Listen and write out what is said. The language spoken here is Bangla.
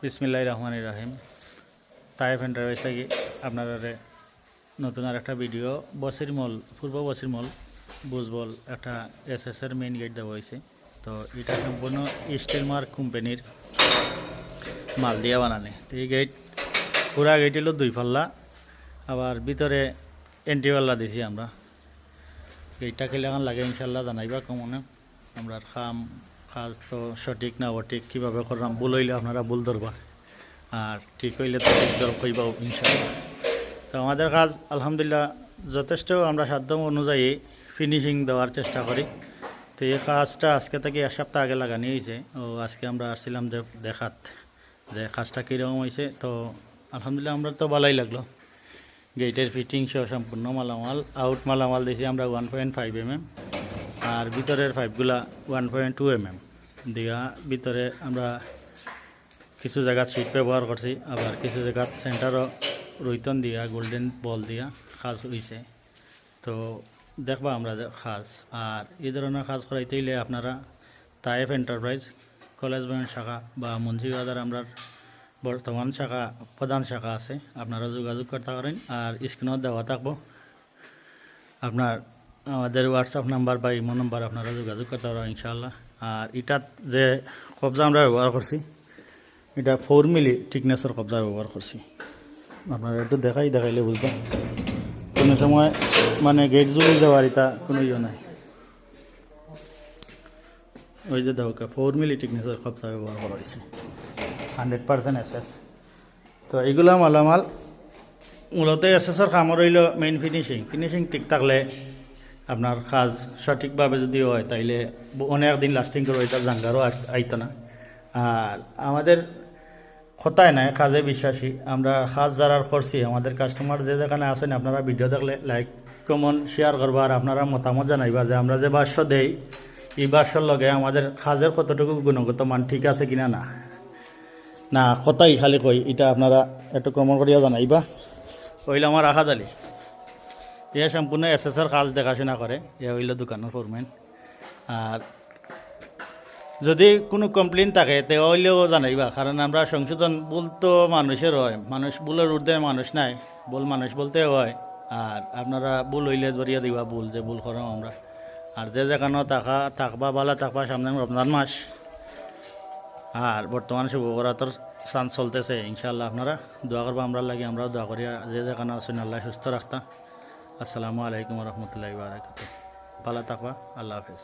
বিসমিল্লাহির রহমানির রহিম। তাইফ এন্টারপ্রাইজ থেকে আপনারা নতুন আর একটা ভিডিও বসিরমল পূর্ব বসিরমল বুজবল একটা এসএসের মেইন গেট দেওয়া হয়েছে। তো এটা সম্পূর্ণ স্টিল মার্ক কোম্পানির মাল দিয়া বানানে। তো এই গেট পুরা গেট হলো 2 পাল্লা, আবার ভিতরে এন্ট্রিওয়ালা দিছি আমরা। গেটটা খেলে এখন লাগে ইনশাল্লাহ জানাইবা কমনে আমরা কাজ তো সঠিক না অঠিক কীভাবে করলাম, ভুল হইলে আপনারা ভুল ধরবা, আর ঠিক হইলে তো ঠিক ধর কইবা ইনশাল্লাহ। তো আমাদের কাজ আলহামদুলিল্লাহ যথেষ্ট আমরা সাধ্য অনুযায়ী ফিনিশিং দেওয়ার চেষ্টা করি। তো এই কাজটা আজকে থেকে 1 সপ্তাহ আগে লাগানি হয়েছে। ও আজকে আমরা আসছিলাম দেখাত যে কাজটা কীরকম হয়েছে। তো আলহামদুলিল্লাহ আমরা তো ভালোই লাগলো। গেটের ফিটিং সহ সম্পূর্ণ মালামাল মালামাল দিয়েছি আমরা 1.5 mm, আর ভিতরের পাইপগুলা 1.2 mm দিয়া ভিতরে আমরা কিছু জায়গা সিট ব্যবহার করছি, আবার কিছু জায়গা সেন্টারও রৈতন দিয়া গোল্ডেন বল দিয়া কাজ হয়েছে। তো দেখবা আমরা কাজ, আর এই ধরনের কাজ করাইতে হইলে আপনারা তাইফ এন্টারপ্রাইজ কলেজ ব্যাংক শাখা বা মুন্সিবাজার আমরা বর্তমান শাখা প্রধান শাখা আছে, আপনারা যোগাযোগ করতে পারেন। আর স্ক্রিনত দেওয়া থাকবো আপনার আমাদের হোয়াটসঅ্যাপ নাম্বার বা ইমো নাম্বার, আপনারা যোগাযোগ করতে পারবেন ইনশাআল্লাহ। আর এটাত যে কবজা আমরা ব্যবহার করছি এটা 4 মিলি থিকনেসের কবজা ব্যবহার করছি। আপনারা একটু দেখাইলে বুঝবেন। কোনো সময় মানে গেট জুড়ে দেওয়ার এটা কোনো ইয়ে নাই। ওই যে দেখো 4 মিলি থিকনেসের কবজা ব্যবহার করা হয়েছে, 100% এসএস। তো এইগুলা মালামাল মূলত এসএসের কামর রইল মেইন ফিনিশিং ঠিক থাকলে আপনার কাজ সঠিকভাবে যদি হয় তাইলে অনেক দিন লাস্টিং করবে, এটা জাঙ্গারও আইতো না। আর আমাদের কথায় নাই কাজে বিশ্বাসী, আমরা কাজ যারা করছি আমাদের কাস্টমার যে যেখানে আছেন আপনারা ভিডিও দেখলে লাইক কমেন্ট শেয়ার করবা, আর আপনারা মতামত জানাইবা যে আমরা যে ভাষ্য দেই এই ভাষ্যর লগে আমাদের কাজের কতটুকু গুণগত মান ঠিক আছে কিনা না কথাই খালি কই, এটা আপনারা একটু কমেন্ট করিয়া জানাইবা। হইল আমার আহাদ আলী, এ সম্পূর্ণ এসএসের কাজ দেখাশোনা করে, এ হইল দোকানের ফোরম্যান। আর যদি কোনো কমপ্লেন থাকে তে হইলেও জানাইবা, কারণ আমরা সংশোধন ভুল তো মানুষের হয়, মানুষ ভুলের ঊর্ধ্বে মানুষ নাই, ভুল মানুষ বলতে হয়। আর আপনারা ভুল হইলে ধরিয়া দিবা ভুল যে ভুল করাম আমরা। আর যে যেখানে থাকবা ভালো থাকবা, সামনে রমজান মাস আর বর্তমান শুভবরাতর চান্স চলতেছে, ইনশাআল্লাহ আপনারা দোয়া করবা আমরা লাগে, আমরাও দোয়া করি যে যেখানে আছেন আল্লাহ সুস্থ রাখতা। আসসালামু আলাইকুম রহমতুল্লাহি ওয়া বারাকাতুহু। ভালো থাকবা, আল্লাহ হাফেজ।